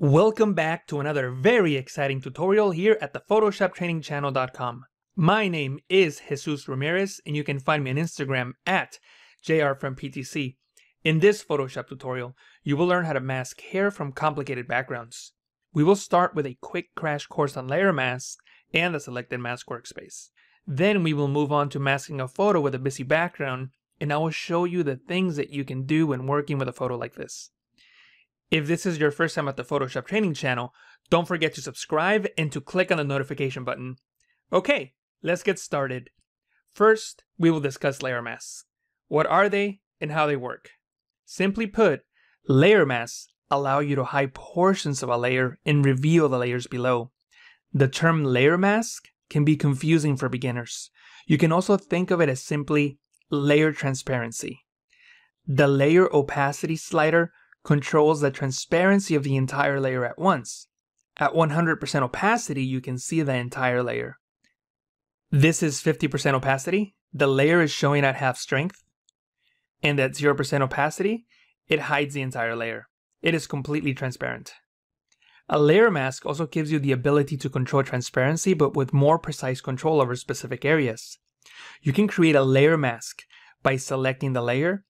Welcome back to another very exciting tutorial here at the PhotoshopTrainingChannel.com. My name is Jesus Ramirez and you can find me on Instagram at JRFromPTC. In this Photoshop tutorial, you will learn how to mask hair from complicated backgrounds. We will start with a quick crash course on layer masks and the selected mask workspace. Then we will move on to masking a photo with a busy background, and I will show you the things that you can do when working with a photo like this. If this is your first time at the Photoshop Training Channel, don't forget to subscribe and to click on the notification button. Okay, let's get started. First, we will discuss layer masks. What are they and how they work? Simply put, layer masks allow you to hide portions of a layer and reveal the layers below. The term layer mask can be confusing for beginners. You can also think of it as simply layer transparency. The layer opacity slider controls the transparency of the entire layer at once. At 100% opacity, you can see the entire layer. This is 50% opacity. The layer is showing at half strength. And at 0% opacity, it hides the entire layer. It is completely transparent. A layer mask also gives you the ability to control transparency, but with more precise control over specific areas. You can create a layer mask by selecting the layer,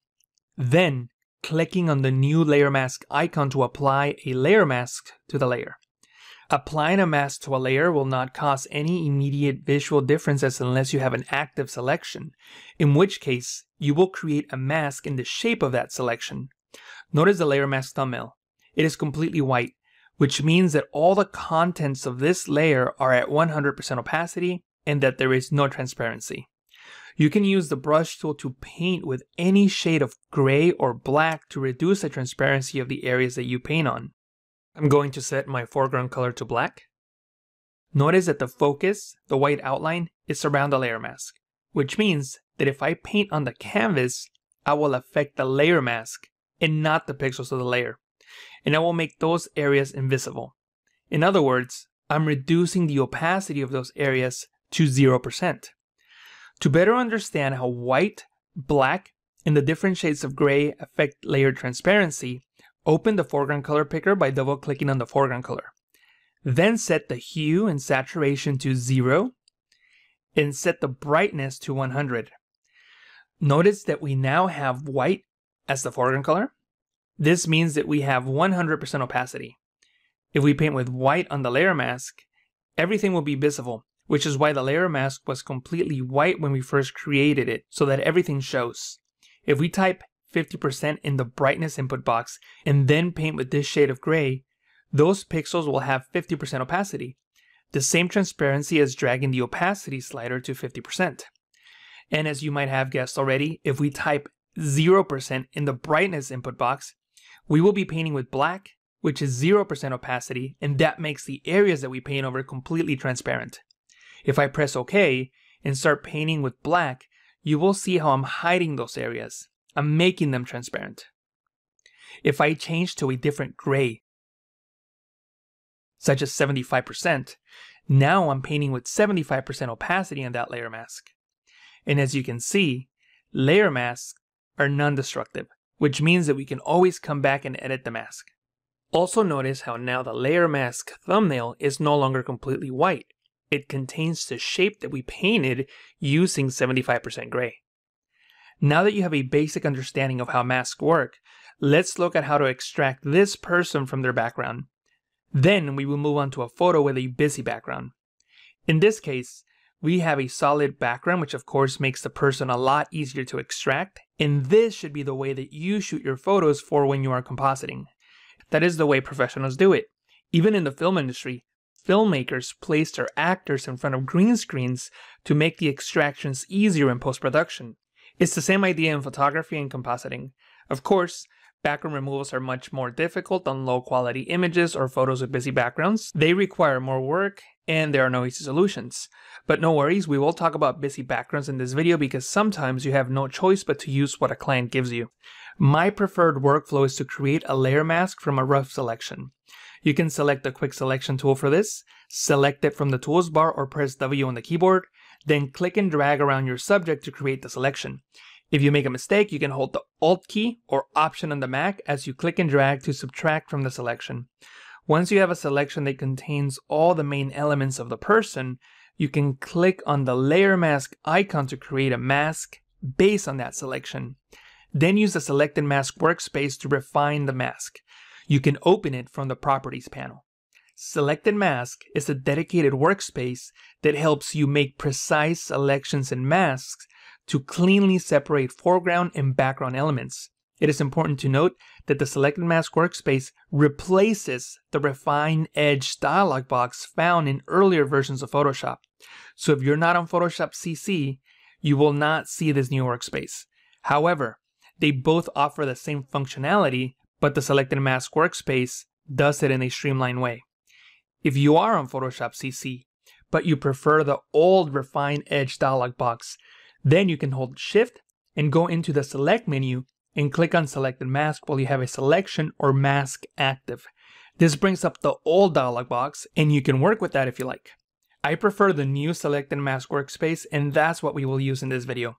then clicking on the new layer mask icon to apply a layer mask to the layer. Applying a mask to a layer will not cause any immediate visual differences unless you have an active selection, in which case you will create a mask in the shape of that selection. Notice the layer mask thumbnail. It is completely white, which means that all the contents of this layer are at 100% opacity and that there is no transparency. You can use the brush tool to paint with any shade of gray or black to reduce the transparency of the areas that you paint on. I'm going to set my foreground color to black. Notice that the focus, the white outline, is around the layer mask, which means that if I paint on the canvas, I will affect the layer mask and not the pixels of the layer, and I will make those areas invisible. In other words, I'm reducing the opacity of those areas to 0%. To better understand how white, black, and the different shades of gray affect layer transparency, open the foreground color picker by double-clicking on the foreground color. Then set the hue and saturation to 0 and set the brightness to 100. Notice that we now have white as the foreground color. This means that we have 100% opacity. If we paint with white on the layer mask, everything will be visible, which is why the layer mask was completely white when we first created it, so that everything shows. If we type 50% in the brightness input box and then paint with this shade of gray, those pixels will have 50% opacity, the same transparency as dragging the opacity slider to 50%. And as you might have guessed already, if we type 0% in the brightness input box, we will be painting with black, which is 0% opacity, and that makes the areas that we paint over completely transparent. If I press OK and start painting with black, you will see how I'm hiding those areas. I'm making them transparent. If I change to a different gray, such as 75%, now I'm painting with 75% opacity on that layer mask. And as you can see, layer masks are non-destructive, which means that we can always come back and edit the mask. Also notice how now the layer mask thumbnail is no longer completely white. It contains the shape that we painted using 75% gray. Now that you have a basic understanding of how masks work, let's look at how to extract this person from their background. Then we will move on to a photo with a busy background. In this case, we have a solid background, which of course makes the person a lot easier to extract, and this should be the way that you shoot your photos for when you are compositing. That is the way professionals do it. Even in the film industry, filmmakers place their actors in front of green screens to make the extractions easier in post-production. It's the same idea in photography and compositing. Of course, background removals are much more difficult on low-quality images or photos with busy backgrounds. They require more work, and there are no easy solutions. But no worries, we will talk about busy backgrounds in this video because sometimes you have no choice but to use what a client gives you. My preferred workflow is to create a layer mask from a rough selection. You can select the quick selection tool for this, select it from the tools bar or press W on the keyboard, then click and drag around your subject to create the selection. If you make a mistake, you can hold the Alt key or Option on the Mac as you click and drag to subtract from the selection. Once you have a selection that contains all the main elements of the person, you can click on the layer mask icon to create a mask based on that selection. Then use the selected mask workspace to refine the mask. You can open it from the properties panel. Selected mask is a dedicated workspace that helps you make precise selections and masks to cleanly separate foreground and background elements. It is important to note that the selected mask workspace replaces the Refine Edge dialog box found in earlier versions of Photoshop. So if you're not on Photoshop CC, you will not see this new workspace. However, they both offer the same functionality, but the selected mask workspace does it in a streamlined way. If you are on Photoshop CC, but you prefer the old Refine Edge dialog box, then you can hold Shift and go into the Select menu and click on Selected Mask while you have a selection or mask active. This brings up the old dialog box, and you can work with that if you like. I prefer the new Selected Mask workspace, and that's what we will use in this video.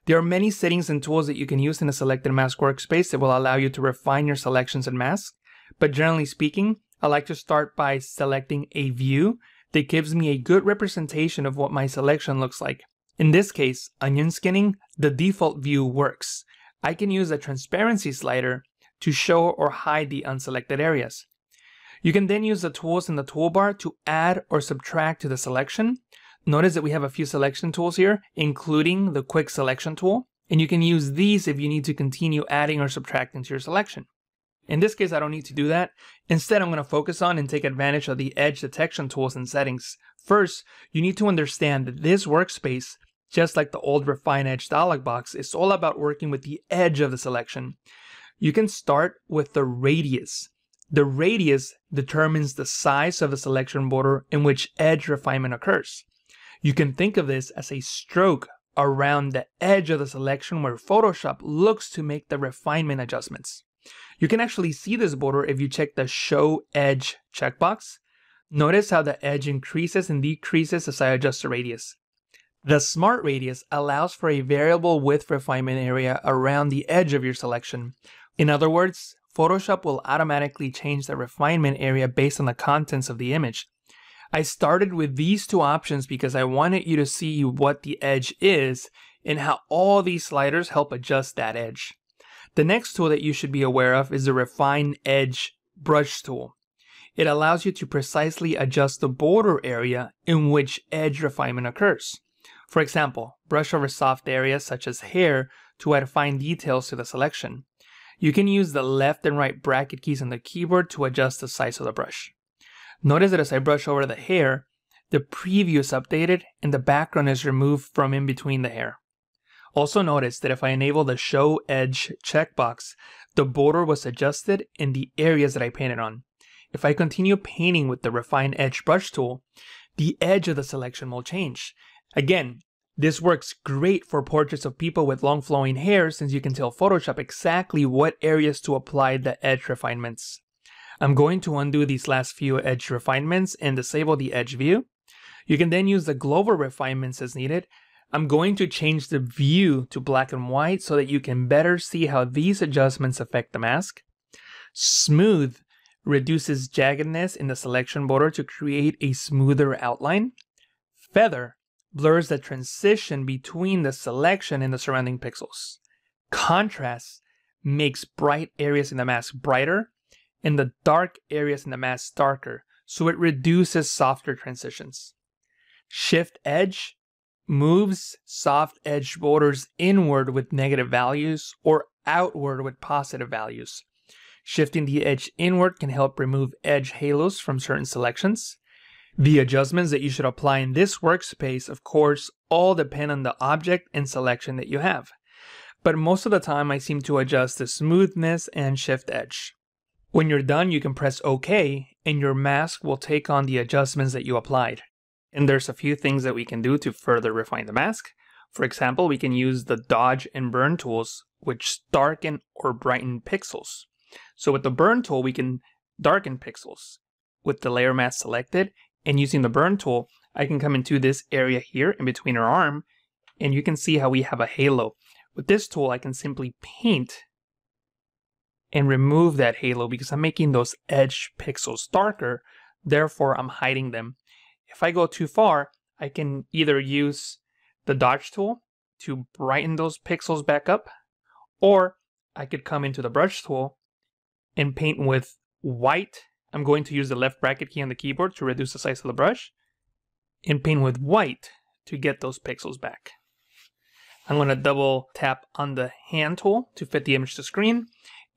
There are many settings and tools that you can use in a Selected Mask workspace that will allow you to refine your selections and masks, but generally speaking, I like to start by selecting a view that gives me a good representation of what my selection looks like. In this case, onion skinning, the default view works. I can use a transparency slider to show or hide the unselected areas. You can then use the tools in the toolbar to add or subtract to the selection. Notice that we have a few selection tools here, including the quick selection tool, and you can use these if you need to continue adding or subtracting to your selection. In this case, I don't need to do that. Instead, I'm going to focus on and take advantage of the edge detection tools and settings. First, you need to understand that this workspace, just like the old Refine Edge dialog box, is all about working with the edge of the selection. You can start with the radius. The radius determines the size of the selection border in which edge refinement occurs. You can think of this as a stroke around the edge of the selection where Photoshop looks to make the refinement adjustments. You can actually see this border if you check the Show Edge checkbox. Notice how the edge increases and decreases as I adjust the radius. The Smart Radius allows for a variable width refinement area around the edge of your selection. In other words, Photoshop will automatically change the refinement area based on the contents of the image. I started with these two options because I wanted you to see what the edge is and how all these sliders help adjust that edge. The next tool that you should be aware of is the Refine Edge brush tool. It allows you to precisely adjust the border area in which edge refinement occurs. For example, brush over soft areas such as hair to add fine details to the selection. You can use the left and right bracket keys on the keyboard to adjust the size of the brush. Notice that as I brush over the hair, the preview is updated and the background is removed from in between the hair. Also notice that if I enable the Show Edge checkbox, the border was adjusted in the areas that I painted on. If I continue painting with the Refine Edge brush tool, the edge of the selection will change. Again, this works great for portraits of people with long flowing hair since you can tell Photoshop exactly what areas to apply the edge refinements. I'm going to undo these last few edge refinements and disable the edge view. You can then use the global refinements as needed. I'm going to change the view to black and white so that you can better see how these adjustments affect the mask. Smooth reduces jaggedness in the selection border to create a smoother outline. Feather blurs the transition between the selection and the surrounding pixels. Contrast makes bright areas in the mask brighter and the dark areas in the mask darker, so it reduces softer transitions. Shift Edge moves soft edge borders inward with negative values or outward with positive values. Shifting the edge inward can help remove edge halos from certain selections. The adjustments that you should apply in this workspace, of course, all depend on the object and selection that you have. But most of the time I seem to adjust the smoothness and shift edge. When you're done, you can press OK and your mask will take on the adjustments that you applied. And there's a few things that we can do to further refine the mask. For example, we can use the dodge and burn tools, which darken or brighten pixels. So with the burn tool, we can darken pixels. With the layer mask selected and using the burn tool, I can come into this area here in between our arm, and you can see how we have a halo. With this tool, I can simply paint and remove that halo because I'm making those edge pixels darker, therefore I'm hiding them. If I go too far, I can either use the dodge tool to brighten those pixels back up, or I could come into the brush tool and paint with white. I'm going to use the left bracket key on the keyboard to reduce the size of the brush, and paint with white to get those pixels back. I'm going to double tap on the hand tool to fit the image to screen,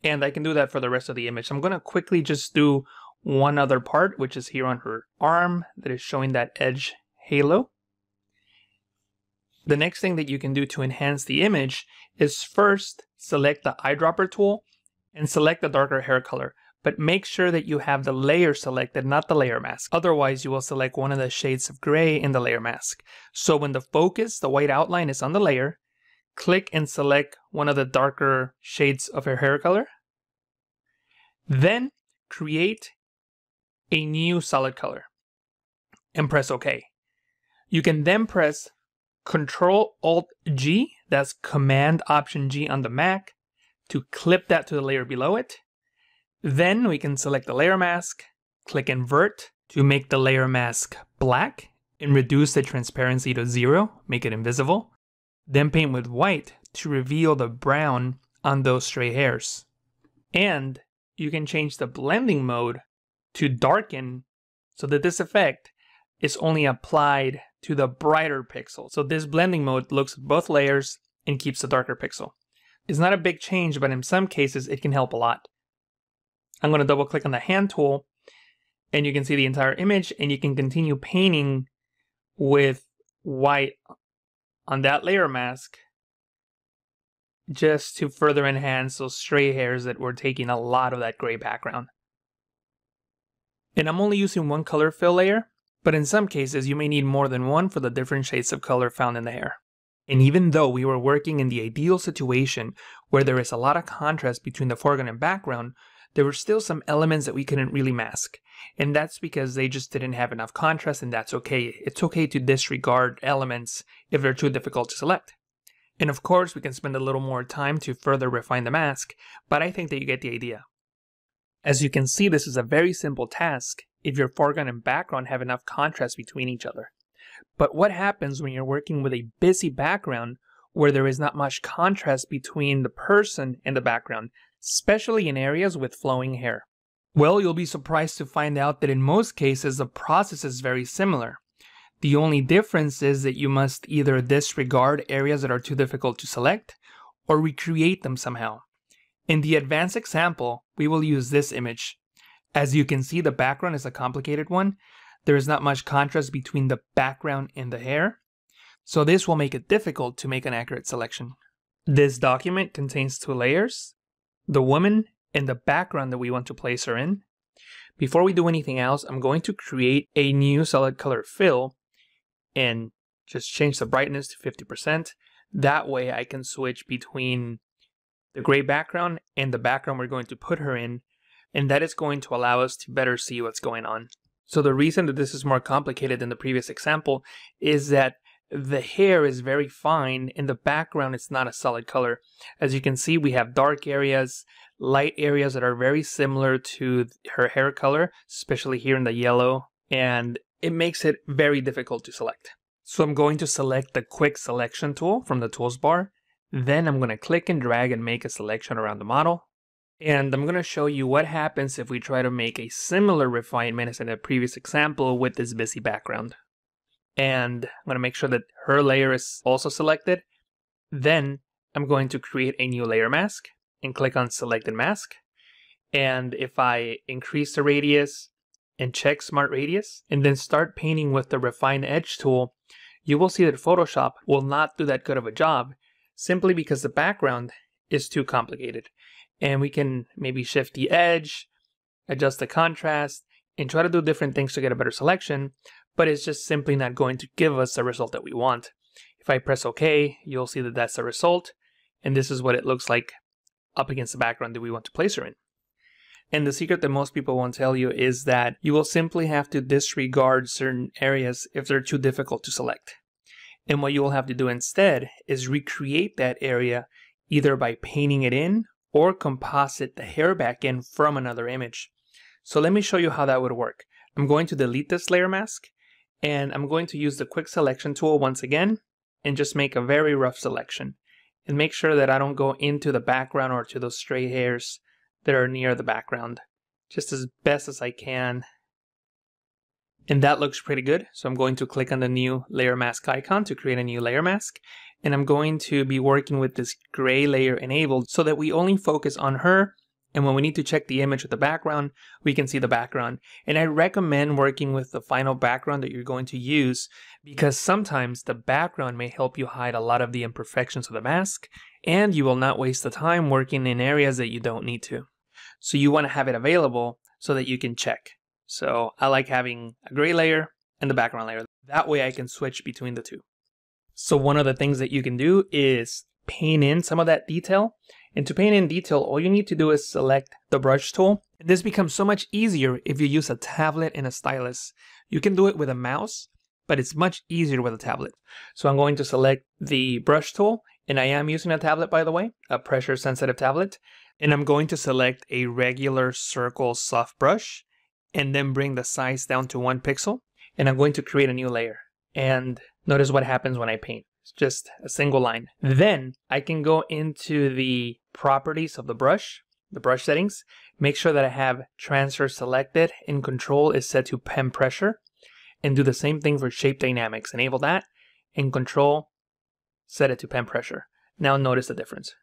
and I can do that for the rest of the image. I'm going to quickly just do one other part, which is here on her arm that is showing that edge halo. The next thing that you can do to enhance the image is first select the eyedropper tool and select the darker hair color, but make sure that you have the layer selected, not the layer mask. Otherwise, you will select one of the shades of gray in the layer mask. So when the focus, the white outline is on the layer, click and select one of the darker shades of her hair color. Then create a new solid color and press OK. You can then press Ctrl-Alt-G, that's Command-Option-G on the Mac, to clip that to the layer below it. Then we can select the layer mask, click Invert to make the layer mask black and reduce the transparency to 0, make it invisible. Then paint with white to reveal the brown on those stray hairs. And you can change the blending mode to darken so that this effect is only applied to the brighter pixel. So this blending mode looks at both layers and keeps the darker pixel. It's not a big change, but in some cases it can help a lot. I'm going to double click on the hand tool and you can see the entire image, and you can continue painting with white on that layer mask just to further enhance those stray hairs that were taking a lot of that gray background. And I'm only using one color fill layer, but in some cases you may need more than one for the different shades of color found in the hair. And even though we were working in the ideal situation where there is a lot of contrast between the foreground and background, there were still some elements that we couldn't really mask. And that's because they just didn't have enough contrast, and that's okay. It's okay to disregard elements if they're too difficult to select. And of course, we can spend a little more time to further refine the mask, but I think that you get the idea. As you can see, this is a very simple task if your foreground and background have enough contrast between each other. But what happens when you're working with a busy background where there is not much contrast between the person and the background, especially in areas with flowing hair? Well, you'll be surprised to find out that in most cases the process is very similar. The only difference is that you must either disregard areas that are too difficult to select or recreate them somehow. In the advanced example, we will use this image. As you can see, the background is a complicated one. There is not much contrast between the background and the hair, so this will make it difficult to make an accurate selection. This document contains two layers, the woman and the background that we want to place her in. Before we do anything else, I'm going to create a new solid color fill and just change the brightness to 50%. That way I can switch between the gray background and the background we're going to put her in, and that is going to allow us to better see what's going on. So the reason that this is more complicated than the previous example is that the hair is very fine and the background is not a solid color. As you can see, we have dark areas, light areas that are very similar to her hair color, especially here in the yellow, and it makes it very difficult to select. So I'm going to select the quick selection tool from the tools bar. Then I'm going to click and drag and make a selection around the model. And I'm going to show you what happens if we try to make a similar refinement as in the previous example with this busy background. And I'm going to make sure that her layer is also selected. Then I'm going to create a new layer mask and click on Selected Mask. And if I increase the radius and check Smart Radius and then start painting with the Refine Edge tool, you will see that Photoshop will not do that good of a job simply because the background is too complicated. And we can maybe shift the edge, adjust the contrast, and try to do different things to get a better selection, but it's just simply not going to give us the result that we want. If I press OK, you'll see that that's the result, and this is what it looks like up against the background that we want to place her in. And the secret that most people won't tell you is that you will simply have to disregard certain areas if they're too difficult to select. And what you will have to do instead is recreate that area either by painting it in or composite the hair back in from another image. So let me show you how that would work. I'm going to delete this layer mask, and I'm going to use the quick selection tool once again and just make a very rough selection. And make sure that I don't go into the background or to those stray hairs that are near the background. Just as best as I can. And that looks pretty good. So I'm going to click on the new layer mask icon to create a new layer mask. And I'm going to be working with this gray layer enabled so that we only focus on her. And when we need to check the image with the background, we can see the background. And I recommend working with the final background that you're going to use because sometimes the background may help you hide a lot of the imperfections of the mask, and you will not waste the time working in areas that you don't need to. So you want to have it available so that you can check. So I like having a gray layer and the background layer. That way I can switch between the two. So one of the things that you can do is paint in some of that detail. And to paint in detail, all you need to do is select the brush tool. And this becomes so much easier if you use a tablet and a stylus. You can do it with a mouse, but it's much easier with a tablet. So I'm going to select the brush tool, and I am using a tablet, by the way, a pressure sensitive tablet. And I'm going to select a regular circle soft brush and then bring the size down to 1 pixel. And I'm going to create a new layer. And notice what happens when I paint. It's just a single line. Then I can go into the properties of the brush settings, make sure that I have transfer selected and control is set to pen pressure, and do the same thing for shape dynamics. Enable that, and control, set it to pen pressure. Now notice the difference.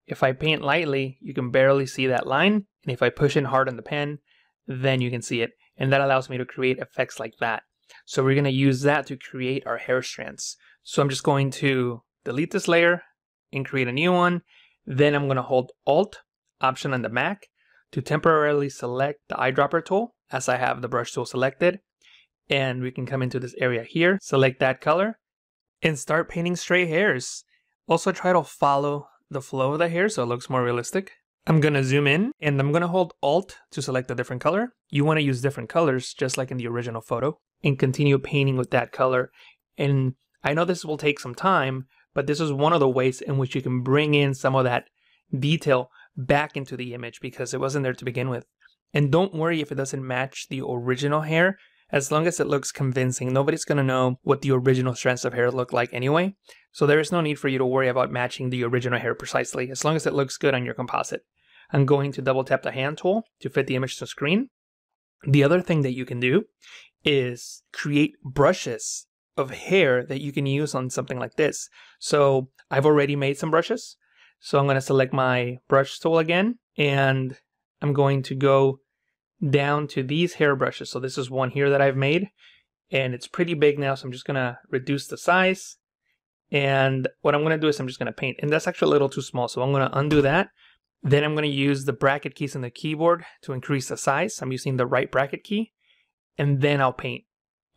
If I paint lightly, you can barely see that line, and if I push in hard on the pen, then you can see it, and that allows me to create effects like that. So we're going to use that to create our hair strands. So I'm just going to delete this layer and create a new one. Then I'm going to hold Alt, Option on the Mac to temporarily select the eyedropper tool as I have the brush tool selected. And we can come into this area here, select that color, and start painting stray hairs. Also try to follow the flow of the hair so it looks more realistic. I'm going to zoom in and I'm going to hold Alt to select a different color. You want to use different colors just like in the original photo and continue painting with that color. And I know this will take some time, but this is one of the ways in which you can bring in some of that detail back into the image because it wasn't there to begin with. And don't worry if it doesn't match the original hair, as long as it looks convincing. Nobody's going to know what the original strands of hair look like anyway. So there is no need for you to worry about matching the original hair precisely, as long as it looks good on your composite. I'm going to double tap the hand tool to fit the image to screen. The other thing that you can do is create brushes of hair that you can use on something like this. So I've already made some brushes. So I'm going to select my brush tool again, and I'm going to go down to these hair brushes. So this is one here that I've made, and it's pretty big now. So I'm just going to reduce the size. And what I'm going to do is I'm just going to paint. And that's actually a little too small. So I'm going to undo that. Then I'm going to use the bracket keys on the keyboard to increase the size. I'm using the right bracket key, and then I'll paint.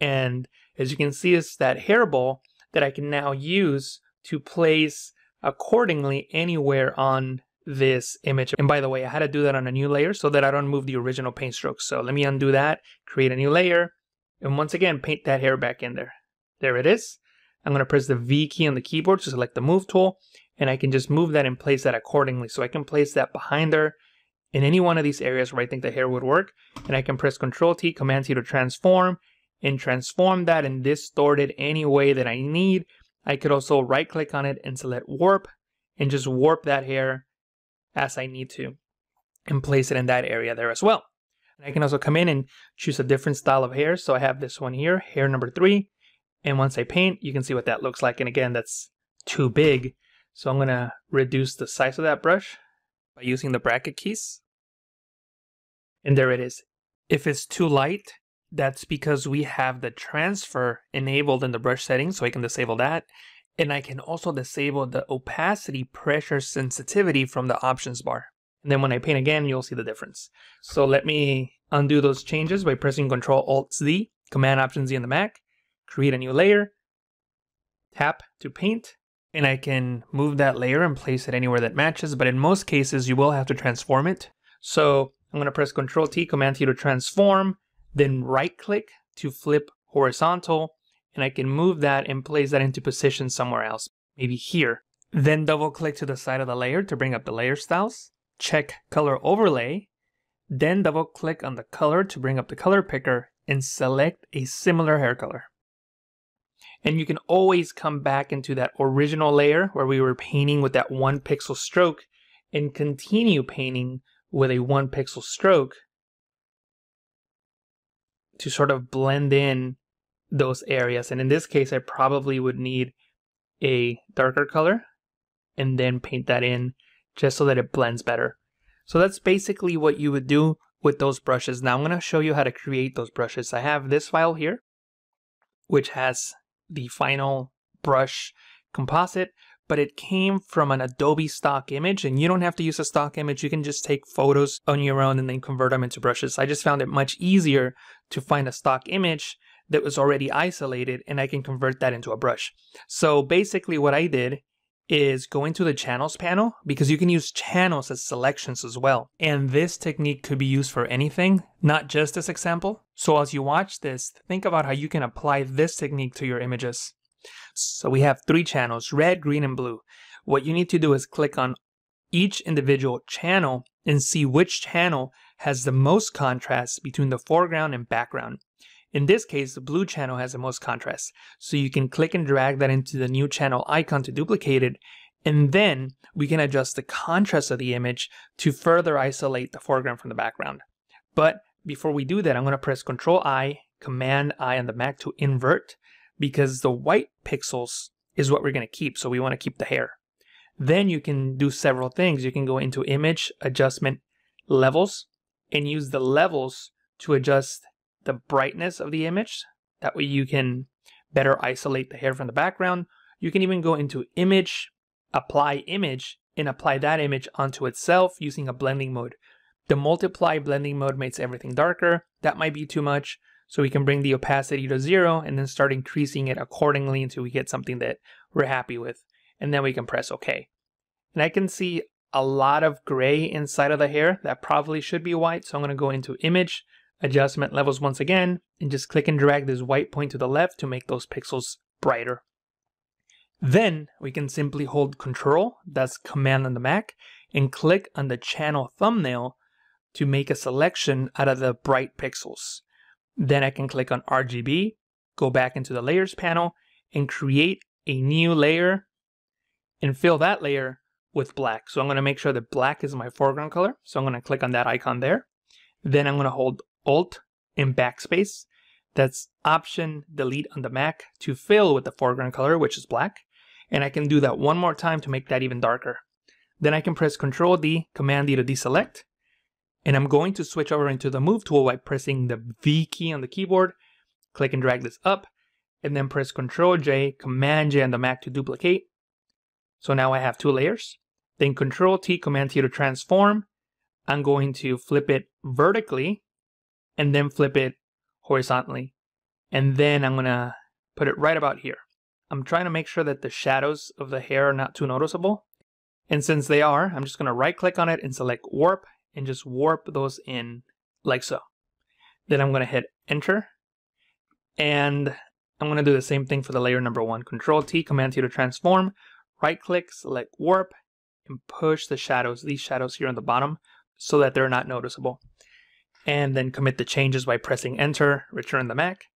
And as you can see, it's that hairball that I can now use to place accordingly anywhere on this image. And by the way, I had to do that on a new layer so that I don't move the original paint strokes. So let me undo that, create a new layer, and once again, paint that hair back in there. There it is. I'm going to press the V key on the keyboard to select the move tool, and I can just move that and place that accordingly. So I can place that behind her in any one of these areas where I think the hair would work. And I can press Control T, Command T to transform, and transform that and distort it any way that I need. I could also right click on it and select warp and just warp that hair as I need to and place it in that area there as well. And I can also come in and choose a different style of hair. So I have this one here, hair number 3. And once I paint, you can see what that looks like. And again, that's too big. So I'm going to reduce the size of that brush by using the bracket keys. And there it is. If it's too light, that's because we have the transfer enabled in the brush settings, so I can disable that. And I can also disable the opacity pressure sensitivity from the options bar. And then when I paint again, you'll see the difference. So let me undo those changes by pressing Control-Alt-Z, Command-Option-Z on the Mac, create a new layer, tap to paint, and I can move that layer and place it anywhere that matches, but in most cases, you will have to transform it. So I'm going to press Control-T, Command-T to transform, then right-click to flip horizontal, and I can move that and place that into position somewhere else, maybe here. Then double click to the side of the layer to bring up the layer styles. Check color overlay. Then double click on the color to bring up the color picker and select a similar hair color. And you can always come back into that original layer where we were painting with that 1 pixel stroke and continue painting with a 1 pixel stroke to sort of blend in those areas. And in this case, I probably would need a darker color and then paint that in just so that it blends better. So that's basically what you would do with those brushes. Now I'm going to show you how to create those brushes. I have this file here, which has the final brush composite, but it came from an Adobe stock image, and you don't have to use a stock image. You can just take photos on your own and then convert them into brushes. I just found it much easier to find a stock image that was already isolated, and I can convert that into a brush. So basically what I did is go into the channels panel, because you can use channels as selections as well. And this technique could be used for anything, not just this example. So as you watch this, think about how you can apply this technique to your images. So we have 3 channels, red, green, and blue. What you need to do is click on each individual channel and see which channel has the most contrast between the foreground and background. In this case, the blue channel has the most contrast. So you can click and drag that into the new channel icon to duplicate it. And then we can adjust the contrast of the image to further isolate the foreground from the background. But before we do that, I'm going to press Control-I, Command-I on the Mac to invert, because the white pixels is what we're going to keep. So we want to keep the hair. Then you can do several things. You can go into Image, Adjustment, Levels, and use the levels to adjust the brightness of the image. That way you can better isolate the hair from the background. You can even go into Image, Apply Image, and apply that image onto itself using a blending mode. The multiply blending mode makes everything darker. That might be too much. So we can bring the opacity to 0 and then start increasing it accordingly until we get something that we're happy with. And then we can press OK. And I can see a lot of gray inside of the hair. That probably should be white. So I'm going to go into Image, Adjustment, Levels once again, and just click and drag this white point to the left to make those pixels brighter. Then we can simply hold Control, that's Command on the Mac, and click on the channel thumbnail to make a selection out of the bright pixels. Then I can click on RGB, go back into the Layers panel, and create a new layer and fill that layer with black. So I'm going to make sure that black is my foreground color. So I'm going to click on that icon there. Then I'm going to hold Alt and Backspace. That's Option Delete on the Mac to fill with the foreground color, which is black. And I can do that one more time to make that even darker. Then I can press Control D, Command D to deselect. And I'm going to switch over into the Move tool by pressing the V key on the keyboard. Click and drag this up. And then press Control J, Command J on the Mac to duplicate. So now I have 2 layers. Then Control T, Command T to transform. I'm going to flip it vertically and then flip it horizontally. And then I'm going to put it right about here. I'm trying to make sure that the shadows of the hair are not too noticeable. And since they are, I'm just going to right click on it and select Warp and just warp those in like so. Then I'm going to hit Enter. And I'm going to do the same thing for the layer number 1. Control T, Command T to transform. Right click, select Warp, and push the shadows, these shadows here on the bottom, so that they're not noticeable. And then commit the changes by pressing Enter, return the Mac.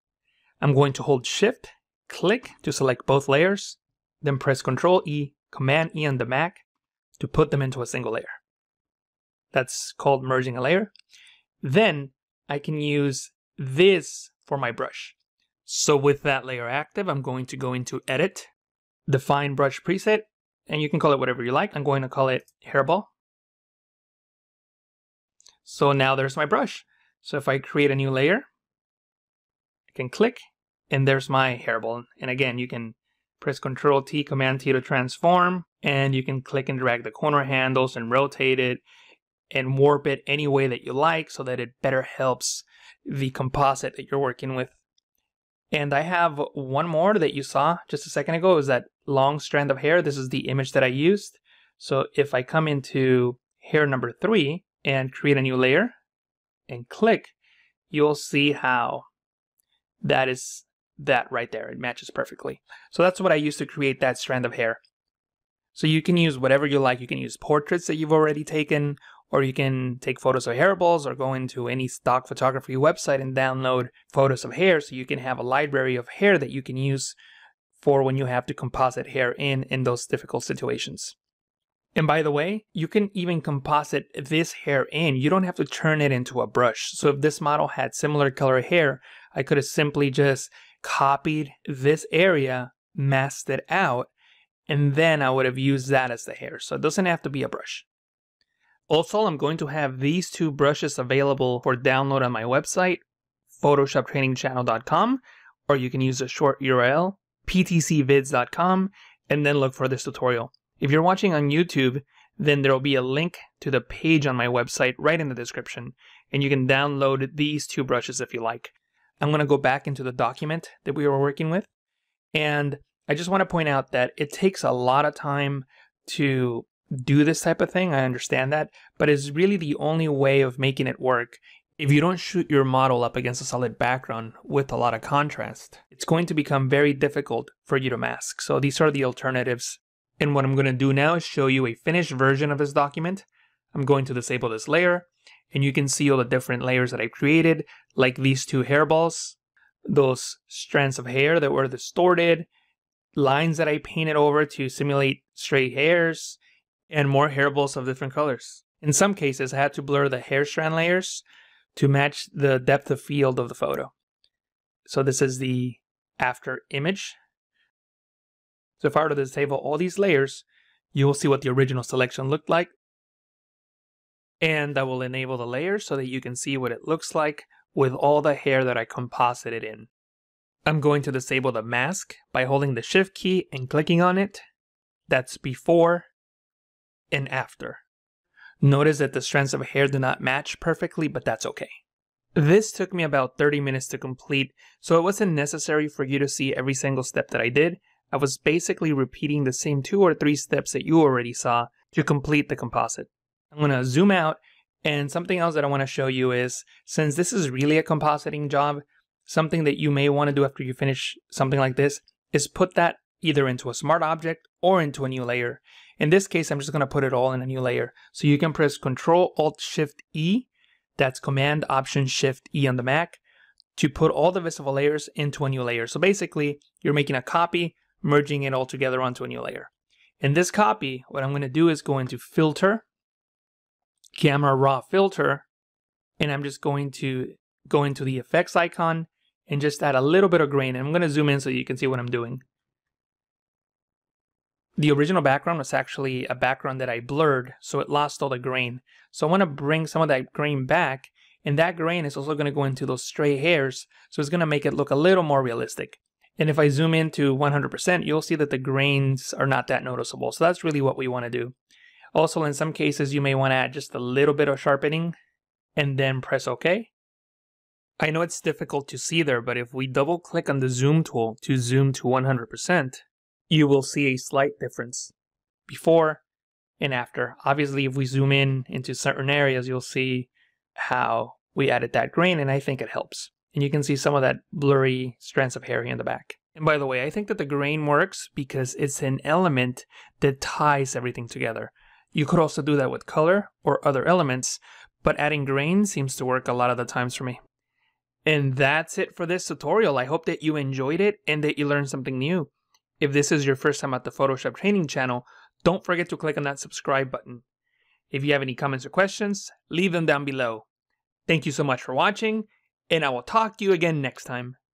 I'm going to hold Shift, click to select both layers, then press Control E, Command E on the Mac to put them into a single layer. That's called merging a layer. Then I can use this for my brush. So with that layer active, I'm going to go into Edit, Define Brush Preset, and you can call it whatever you like. I'm going to call it Hairball. So now there's my brush. So if I create a new layer, I can click, and there's my hairball. And again, you can press Control T, Command T to transform, and you can click and drag the corner handles and rotate it and warp it any way that you like so that it better helps the composite that you're working with. And I have one more that you saw just a second ago, is that long strand of hair. This is the image that I used. So if I come into hair number 3 and create a new layer and click, you'll see how that is that right there. It matches perfectly. So that's what I used to create that strand of hair. So you can use whatever you like. You can use portraits that you've already taken, or you can take photos of hairballs, or go into any stock photography website and download photos of hair, so you can have a library of hair that you can use for when you have to composite hair in those difficult situations. And by the way, you can even composite this hair in. You don't have to turn it into a brush. So if this model had similar color hair, I could have simply just copied this area, masked it out, and then I would have used that as the hair. So it doesn't have to be a brush. Also, I'm going to have these two brushes available for download on my website, photoshoptrainingchannel.com, or you can use a short URL, ptcvids.com, and then look for this tutorial. If you're watching on YouTube, then there will be a link to the page on my website right in the description, and you can download these two brushes if you like. I'm going to go back into the document that we were working with, and I just want to point out that it takes a lot of time to do this type of thing. I understand that, but it's really the only way of making it work. If you don't shoot your model up against a solid background with a lot of contrast, it's going to become very difficult for you to mask. So these are the alternatives. And what I'm going to do now is show you a finished version of this document. I'm going to disable this layer, and you can see all the different layers that I created, like these two hairballs, those strands of hair that were distorted, lines that I painted over to simulate straight hairs, and more hairballs of different colors. In some cases, I had to blur the hair strand layers to match the depth of field of the photo. So this is the after image. So if I were to disable all these layers, you will see what the original selection looked like. And I will enable the layers so that you can see what it looks like with all the hair that I composited in. I'm going to disable the mask by holding the Shift key and clicking on it. That's before and after. Notice that the strands of hair do not match perfectly, but that's okay. This took me about 30 minutes to complete, so it wasn't necessary for you to see every single step that I did. I was basically repeating the same 2 or 3 steps that you already saw to complete the composite. I'm going to zoom out, and something else that I want to show you is, since this is really a compositing job, something that you may want to do after you finish something like this is put that either into a smart object or into a new layer. In this case, I'm just going to put it all in a new layer. So you can press Ctrl-Alt-Shift-E, that's Command-Option-Shift-E on the Mac, to put all the visible layers into a new layer. So basically, you're making a copy, merging it all together onto a new layer. In this copy, what I'm going to do is go into Filter, Camera Raw Filter, and I'm just going to go into the effects icon and just add a little bit of grain. And I'm going to zoom in so you can see what I'm doing. The original background was actually a background that I blurred, so it lost all the grain. So I want to bring some of that grain back, and that grain is also going to go into those stray hairs, so it's going to make it look a little more realistic. And if I zoom into 100%, you'll see that the grains are not that noticeable. So that's really what we want to do. Also, in some cases, you may want to add just a little bit of sharpening and then press OK. I know it's difficult to see there, but if we double click on the zoom tool to zoom to 100%, you will see a slight difference before and after. Obviously, if we zoom in into certain areas, you'll see how we added that grain, and I think it helps. And you can see some of that blurry strands of hair here in the back. And by the way, I think that the grain works because it's an element that ties everything together. You could also do that with color or other elements, but adding grain seems to work a lot of the times for me. And that's it for this tutorial. I hope that you enjoyed it and that you learned something new. If this is your first time at the Photoshop Training channel, don't forget to click on that subscribe button. If you have any comments or questions, leave them down below. Thank you so much for watching, and I will talk to you again next time.